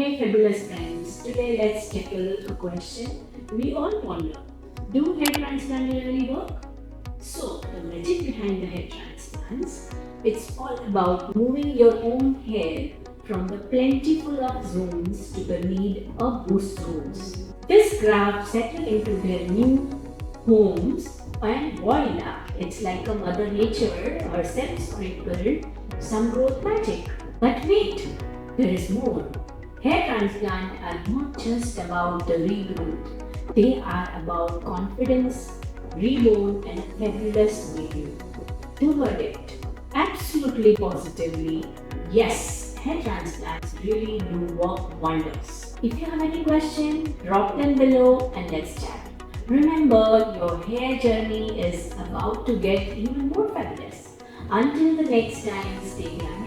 Hey fabulous friends, today let's tackle a question we all wonder. Do hair transplants really work? So, the magic behind the hair transplants, it's all about moving your own hair from the plentiful of zones to the need of boost zones. This graft settle into their new homes and voila, it's like a mother nature herself sprinkled some growth magic. But wait, there is more. Hair transplants are not just about the regrowth, they are about confidence, reborn, and a fabulous video. The verdict absolutely positively yes, hair transplants really do work wonders. If you have any question, drop them below and let's chat. Remember, your hair journey is about to get even more fabulous. Until the next time, stay tuned.